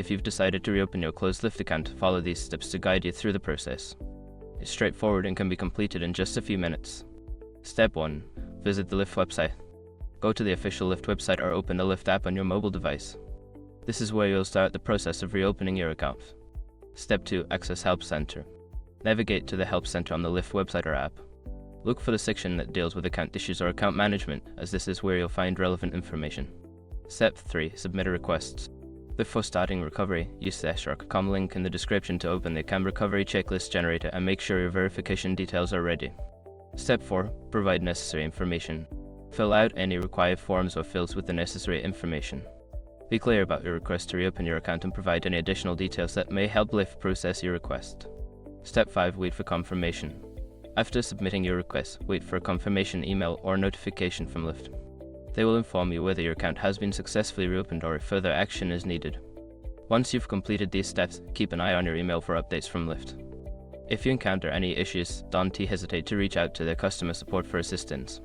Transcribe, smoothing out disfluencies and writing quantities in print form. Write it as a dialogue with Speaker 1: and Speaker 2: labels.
Speaker 1: If you've decided to reopen your closed Lyft account, follow these steps to guide you through the process. It's straightforward and can be completed in just a few minutes. Step 1. Visit the Lyft website. Go to the official Lyft website or open the Lyft app on your mobile device. This is where you'll start the process of reopening your account. Step 2. Access Help Center. Navigate to the Help Center on the Lyft website or app. Look for the section that deals with account issues or account management, as this is where you'll find relevant information. Step 3. Submit a request. Before starting recovery, use the /com link in the description to open the account recovery checklist generator and make sure your verification details are ready. Step 4. Provide necessary information. Fill out any required forms or fields with the necessary information. Be clear about your request to reopen your account and provide any additional details that may help Lyft process your request. Step 5. Wait for confirmation. After submitting your request, wait for a confirmation email or notification from Lyft. They will inform you whether your account has been successfully reopened or if further action is needed. Once you've completed these steps, keep an eye on your email for updates from Lyft. If you encounter any issues, don't hesitate to reach out to their customer support for assistance.